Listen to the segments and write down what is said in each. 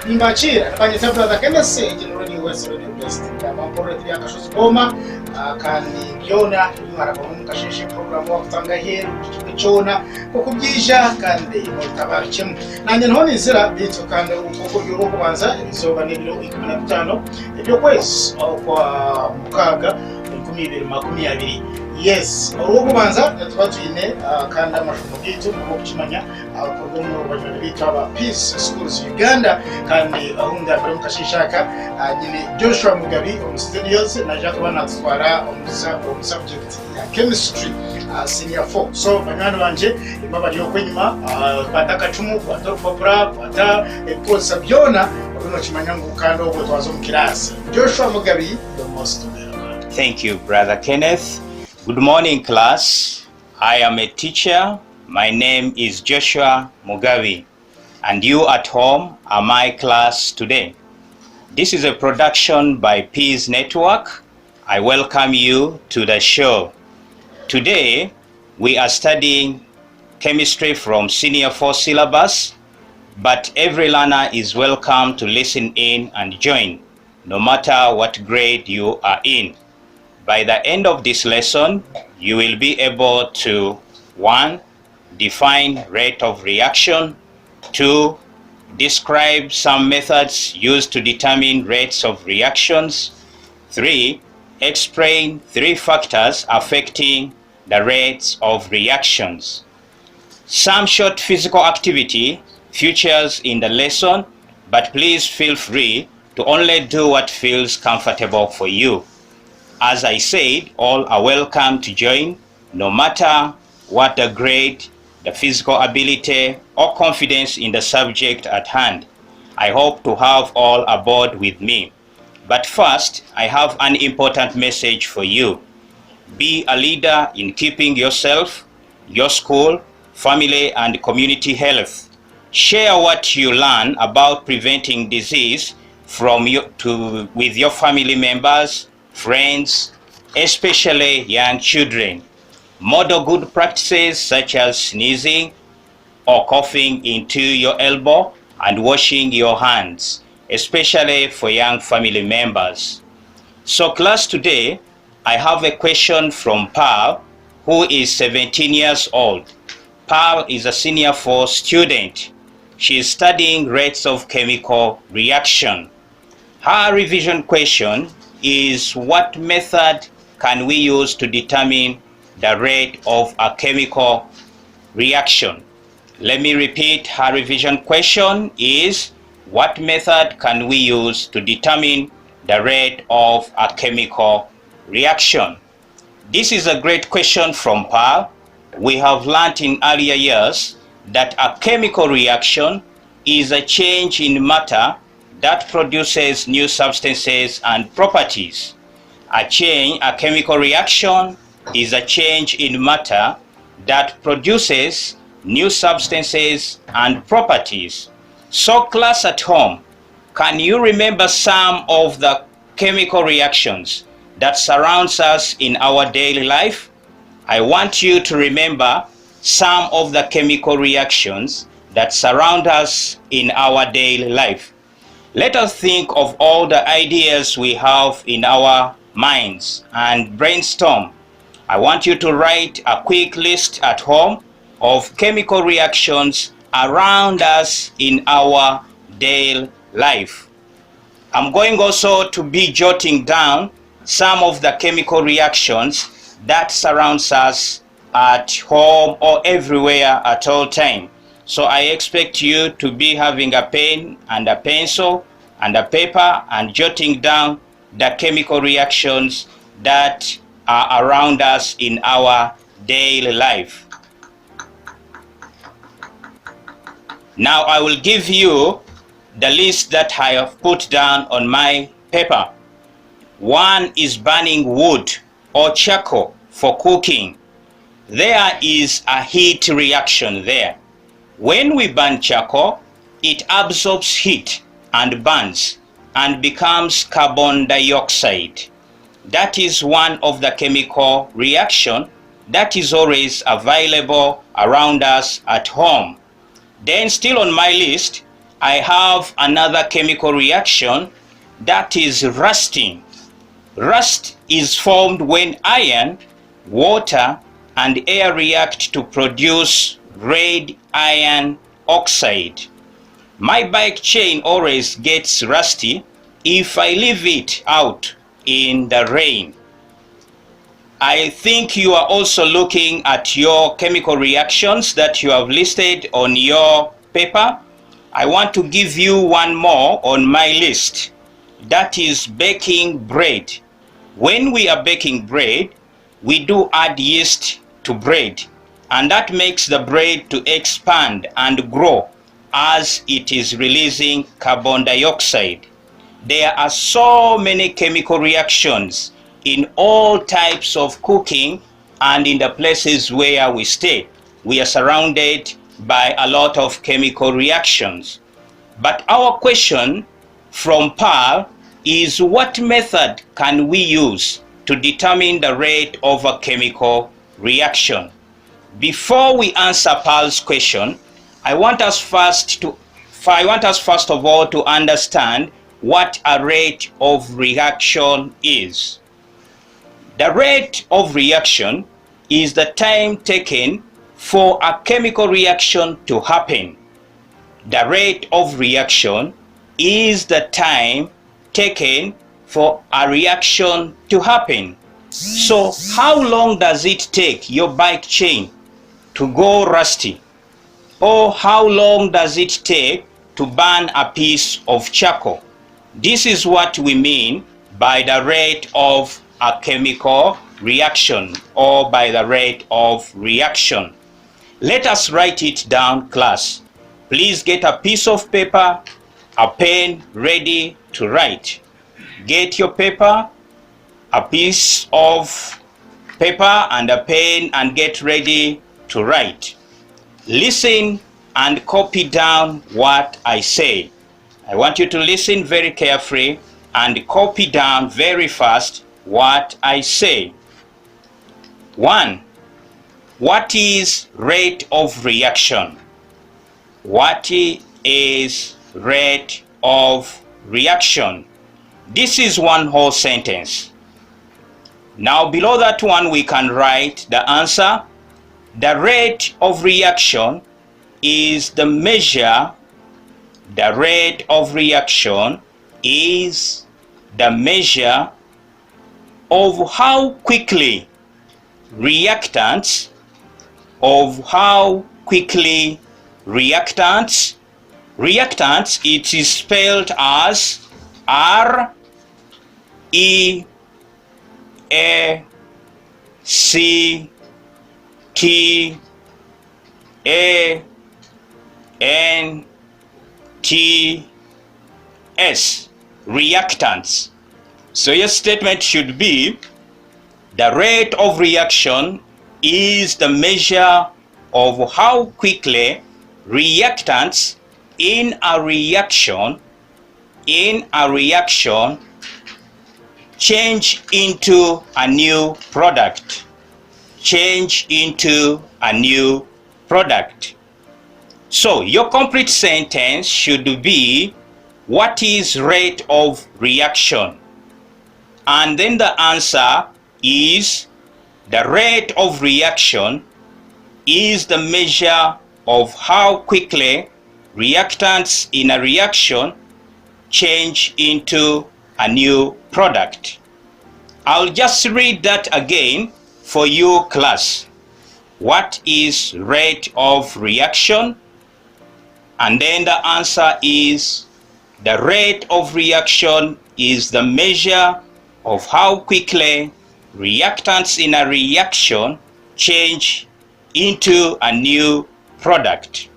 Nimbachira abanyita brother Kenneth generally West Radio Best amakuru yakashoza goma kandi byona mwarabona mukashishe program wakutanga hero cyona kukubyija kandi mutabarikemo nanye nho nizira bitso kandi uko byo kubanza ibizoba n'ibiro 15 ibyo kwezi kwa mukaga 2020 yes urugo kubanza twatwine kandi amashumo gitu mu kukimanya abakorwa mu rwanda bita ba Peace Schools Uganda kandi ahunda bari mukashishaka nyine Joshua Mugabi on studios na Jacques banatwara on subject ya chemistry senior 4 so banyana banje imaba ryo kwenyuma bataka cumu bato popura bata eposa byona bino kimanya ngukando ubwo twazo mu kirasi Joshua Mugabi the most welcome. Thank you, Brother Kenneth. Good morning, class. I am a teacher. My name is Joshua Mugabi, and you at home are my class today. This is a production by Peace Network. I welcome you to the show. Today, we are studying chemistry from Senior 4 syllabus, but every learner is welcome to listen in and join, no matter what grade you are in. By the end of this lesson, you will be able to 1. Define rate of reaction, 2. Describe some methods used to determine rates of reactions, 3. Explain 3 factors affecting the rates of reactions. Some short physical activity features in the lesson, but please feel free to only do what feels comfortable for you. As I said, all are welcome to join, no matter what the grade, the physical ability, or confidence in the subject at hand. I hope to have all aboard with me. But first, I have an important message for you. Be a leader in keeping yourself, your school, family, and community health. Share what you learn about preventing disease with your family members, friends, especially young children. Model good practices such as sneezing or coughing into your elbow and washing your hands, especially for young family members. So class, today I have a question from Pearl, who is 17 years old. Pearl is a Senior 4 student. She is studying rates of chemical reaction. Her revision question is, what method can we use to determine the rate of a chemical reaction? Let me repeat, her revision question is, what method can we use to determine the rate of a chemical reaction? This is a great question from Pearl. We have learned in earlier years that a chemical reaction is a change in matter that produces new substances and properties. A chemical reaction is a change in matter that produces new substances and properties. So class at home, can you remember some of the chemical reactions that surrounds us in our daily life? I want you to remember some of the chemical reactions that surround us in our daily life. Let us think of all the ideas we have in our minds and brainstorm. I want you to write a quick list at home of chemical reactions around us in our daily life. I'm going also to be jotting down some of the chemical reactions that surrounds us at home or everywhere at all time. So I expect you to be having a pen and a pencil and a paper and jotting down the chemical reactions that are around us in our daily life. Now I will give you the list that I have put down on my paper. 1 is burning wood or charcoal for cooking. There is a heat reaction there. When we burn charcoal, it absorbs heat and burns and becomes carbon dioxide. That is one of the chemical reaction that is always available around us at home. Then still on my list, I have another chemical reaction, that is rusting. Rust is formed when iron, water, and air react to produce red iron oxide. My bike chain always gets rusty if I leave it out in the rain. I think you are also looking at your chemical reactions that you have listed on your paper. I want to give you one more on my list. That is baking bread. When we are baking bread, we do add yeast to bread, and that makes the bread to expand and grow as it is releasing carbon dioxide. There are so many chemical reactions in all types of cooking and in the places where we stay. We are surrounded by a lot of chemical reactions. But our question from Paul is, what method can we use to determine the rate of a chemical reaction? Before we answer Paul's question, I want us first of all to understand what a rate of reaction is. The rate of reaction is the time taken for a chemical reaction to happen. The rate of reaction is the time taken for a reaction to happen. So how long does it take your bike chain to go rusty? Or how long does it take to burn a piece of charcoal? This is what we mean by the rate of a chemical reaction, or by the rate of reaction. Let us write it down, class. Please get a piece of paper, a pen ready to write. Get your paper, a piece of paper and a pen, and get ready to write. Listen and copy down what I say. I want you to listen very carefully and copy down very fast what I say. 1. What is rate of reaction? What is rate of reaction? This is one whole sentence. Now below that one we can write the answer. The rate of reaction is the measure. The rate of reaction is the measure of how quickly reactants, it is spelled as R E A C T A N T S, reactants. So your statement should be, the rate of reaction is the measure of how quickly reactants in a reaction change into a new product. So your complete sentence should be, what is rate of reaction? And then the answer is, the rate of reaction is the measure of how quickly reactants in a reaction change into a new product. I'll just read that again for you, class. What is rate of reaction? And then the answer is, the rate of reaction is the measure of how quickly reactants in a reaction change into a new product.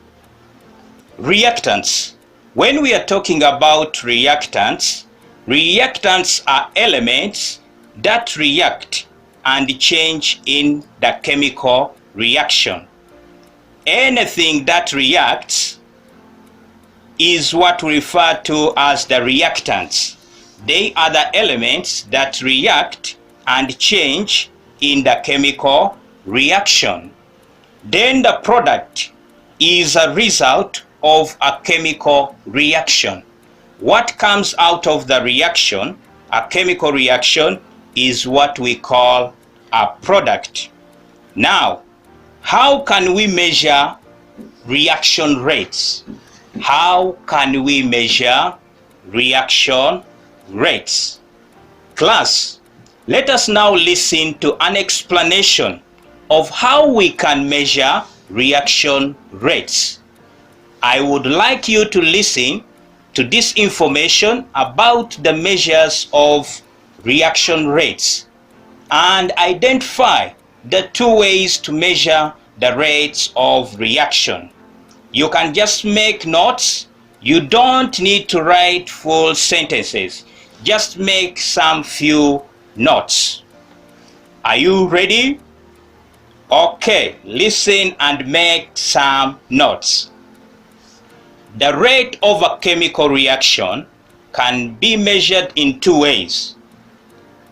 Reactants. When we are talking about reactants, reactants are elements that react and change in the chemical reaction. Anything that reacts is what we refer to as the reactants. They are the elements that react and change in the chemical reaction. Then the product is a result of a chemical reaction. What comes out of the reaction, a chemical reaction, is what we call a product. Now, how can we measure reaction rates? How can we measure reaction rates? Class, let us now listen to an explanation of how we can measure reaction rates. I would like you to listen to this information about the measures of reaction rates and identify the two ways to measure the rates of reaction. You can just make notes. You don't need to write full sentences. Just make some few notes. Are you ready? Okay, listen and make some notes. The rate of a chemical reaction can be measured in two ways.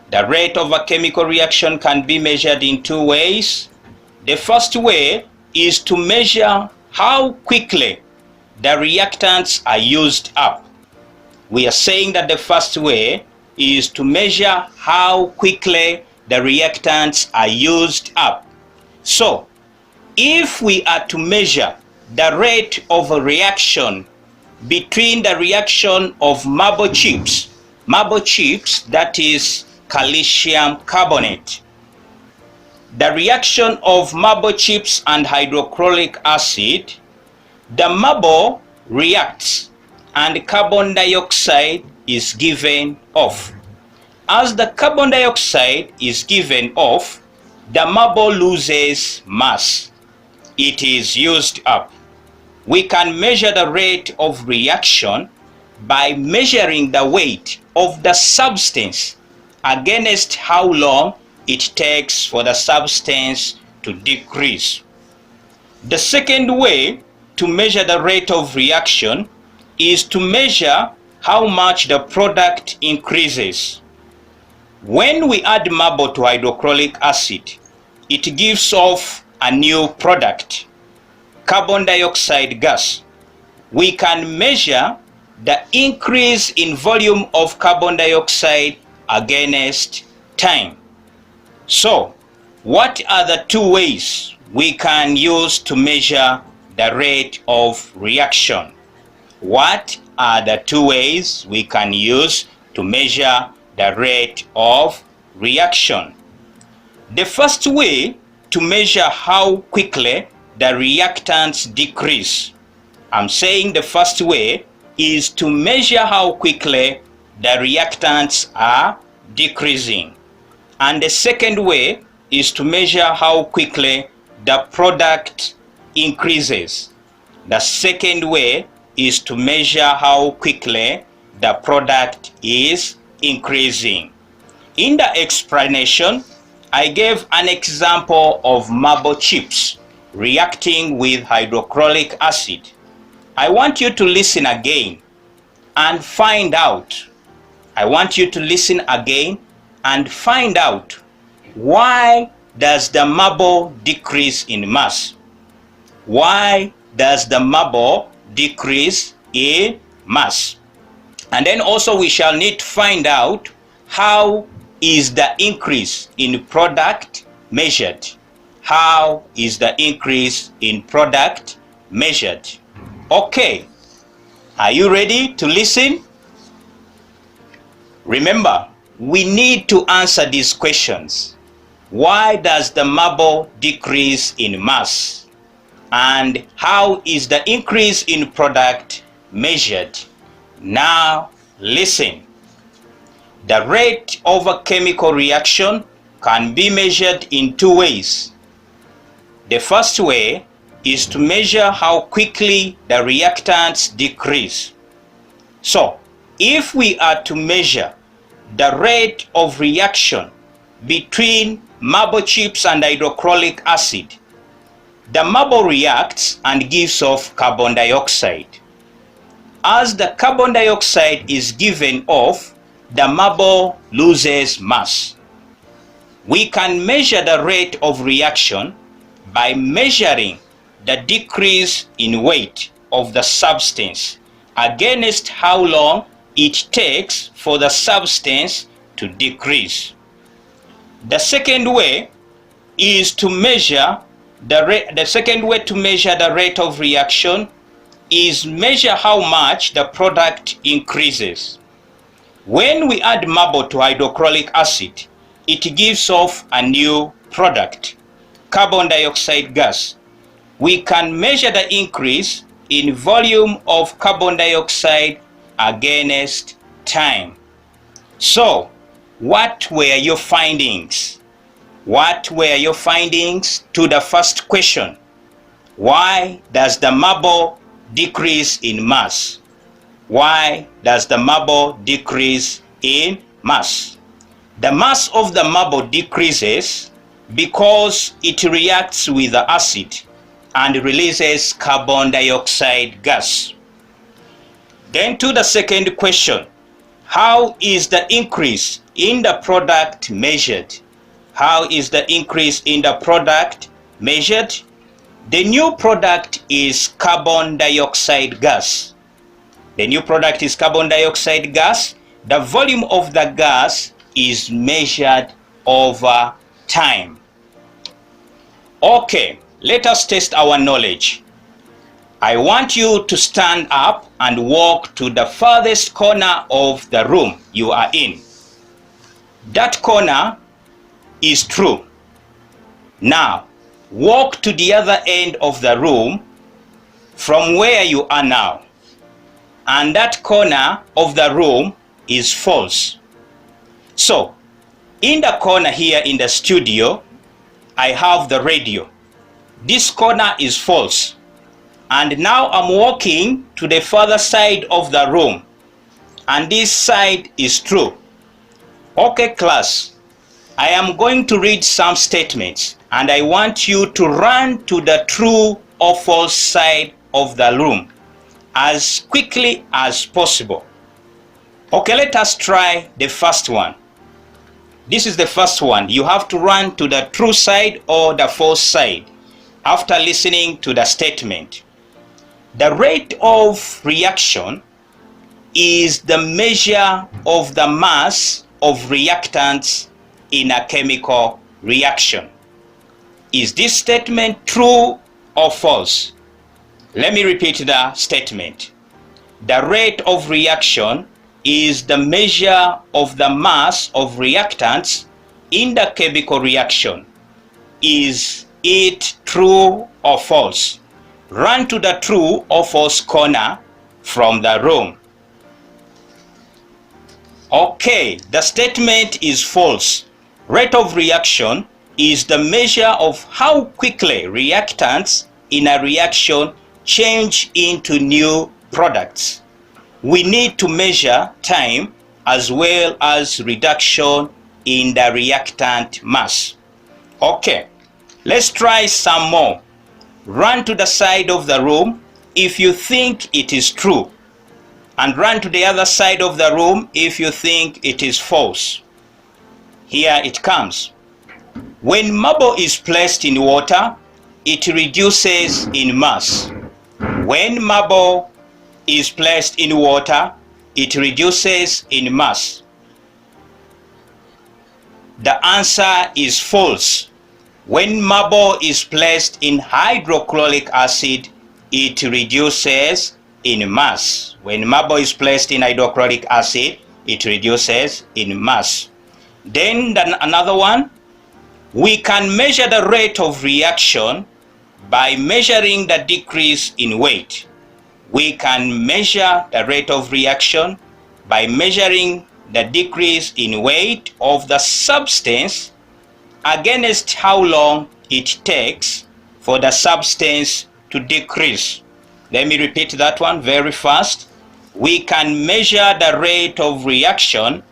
The rate of a chemical reaction can be measured in two ways. The first way is to measure how quickly the reactants are used up. We are saying that the first way is to measure how quickly the reactants are used up. So, if we are to measure the rate of a reaction between the reaction of marble chips, that is calcium carbonate, the reaction of marble chips and hydrochloric acid, the marble reacts and carbon dioxide is given off. As the carbon dioxide is given off, the marble loses mass. It is used up. We can measure the rate of reaction by measuring the weight of the substance against how long it takes for the substance to decrease. The second way to measure the rate of reaction is to measure how much the product increases. When we add marble to hydrochloric acid, it gives off a new product, carbon dioxide gas. We can measure the increase in volume of carbon dioxide against time. So, what are the two ways we can use to measure the rate of reaction? What are the two ways we can use to measure the rate of reaction? The first way to measure how quickly the reactants decrease. I'm saying the first way is to measure how quickly the reactants are decreasing. And the second way is to measure how quickly the product increases. The second way is to measure how quickly the product is increasing. In the explanation, I gave an example of marble chips reacting with hydrochloric acid. I want you to listen again and find out. I want you to listen again and find out why does the marble decrease in mass? Why does the marble decrease in mass? And then also we shall need to find out how is the increase in product measured? How is the increase in product measured? Okay, are you ready to listen? Remember, we need to answer these questions. Why does the marble decrease in mass? And how is the increase in product measured? Now, listen. The rate of a chemical reaction can be measured in two ways. The first way is to measure how quickly the reactants decrease. So, if we are to measure the rate of reaction between marble chips and hydrochloric acid, the marble reacts and gives off carbon dioxide. As the carbon dioxide is given off, the marble loses mass. We can measure the rate of reaction by measuring the decrease in weight of the substance against how long it takes for the substance to decrease. The second way is to measure the second way to measure the rate of reaction is measure how much the product increases. When we add marble to hydrochloric acid, it gives off a new product, carbon dioxide gas. We can measure the increase in volume of carbon dioxide against time. So, what were your findings? What were your findings to the first question? Why does the marble decrease in mass? Why does the marble decrease in mass? The mass of the marble decreases because it reacts with the acid and releases carbon dioxide gas. Then to the second question, how is the increase in the product measured? How is the increase in the product measured? The new product is carbon dioxide gas. The new product is carbon dioxide gas. The volume of the gas is measured over time. Okay, let us test our knowledge. I want you to stand up and walk to the farthest corner of the room you are in. That corner is true. Now, walk to the other end of the room from where you are now. And that corner of the room is false. So, in the corner here in the studio, I have the radio. This corner is false. And now I'm walking to the further side of the room. And this side is true. Okay, class. I am going to read some statements. And I want you to run to the true or false side of the room as quickly as possible. Okay, let us try the first one. This is the first one. You have to run to the true side or the false side after listening to the statement. The rate of reaction is the measure of the mass of reactants in a chemical reaction. Is this statement true or false? Let me repeat the statement. The rate of reaction is the measure of the mass of reactants in the chemical reaction. Is it true or false? Run to the true or false corner from the room. Okay, the statement is false. Rate of reaction is the measure of how quickly reactants in a reaction change into new products. We need to measure time as well as reduction in the reactant mass. Okay, let's try some more. Run to the side of the room if you think it is true, and run to the other side of the room if you think it is false. Here it comes. When marble is placed in water, it reduces in mass. When marble is placed in water, it reduces in mass. The answer is false. When marble is placed in hydrochloric acid, it reduces in mass. When marble is placed in hydrochloric acid, it reduces in mass. Then another one, we can measure the rate of reaction by measuring the decrease in weight. We can measure the rate of reaction by measuring the decrease in weight of the substance against how long it takes for the substance to decrease. Let me repeat that one very fast. We can measure the rate of reaction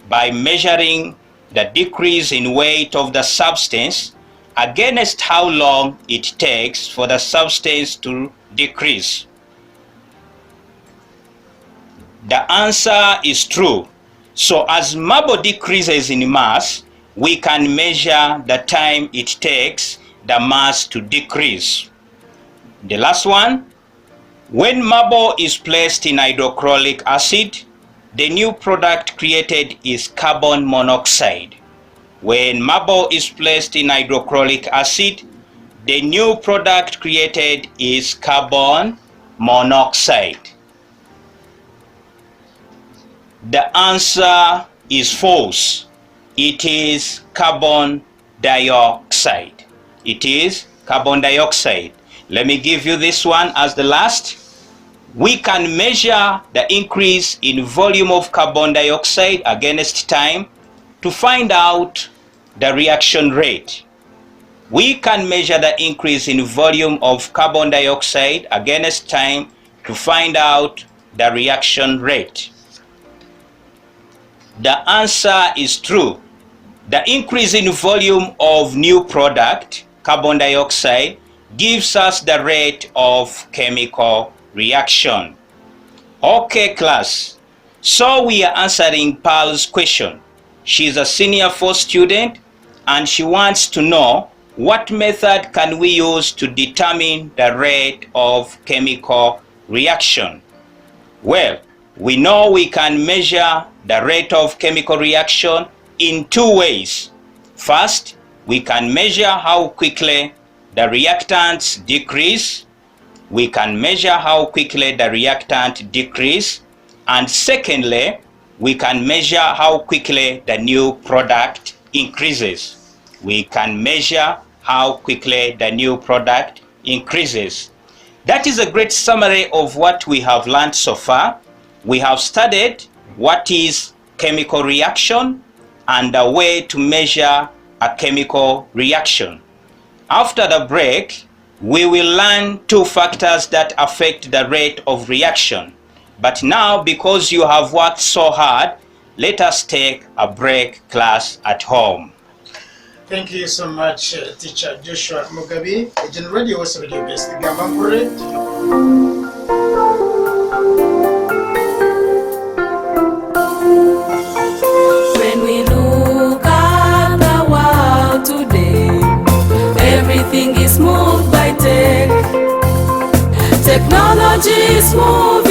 by measuring the decrease in weight of the substance against how long it takes for the substance to decrease. The answer is true. So as marble decreases in mass, we can measure the time it takes the mass to decrease. The last one, When marble is placed in hydrochloric acid, the new product created is carbon monoxide. When marble is placed in hydrochloric acid, the new product created is carbon monoxide. The answer is false. It is carbon dioxide. It is carbon dioxide. Let me give you this one as the last. We can measure the increase in volume of carbon dioxide against time to find out the reaction rate. We can measure the increase in volume of carbon dioxide against time to find out the reaction rate. The answer is true. The increase in volume of new product, carbon dioxide, gives us the rate of chemical reaction. Okay, class. So we are answering Pearl's question. She's a senior 4 student and she wants to know what method can we use to determine the rate of chemical reaction. Well, we know we can measure the rate of chemical reaction in 2 ways. First, we can measure how quickly the reactants decrease. We can measure how quickly the reactant decrease. And secondly, we can measure how quickly the new product increases. We can measure how quickly the new product increases. That is a great summary of what we have learned so far. We have studied what is chemical reaction and a way to measure a chemical reaction. After the break, we will learn 2 factors that affect the rate of reaction. But now, because you have worked so hard, let us take a break, class at home. Thank you so much, Teacher Joshua Mugabi. Agent Radio was radio best. Gambangure. When we look at the world today, everything is moved by tech. Technology is moving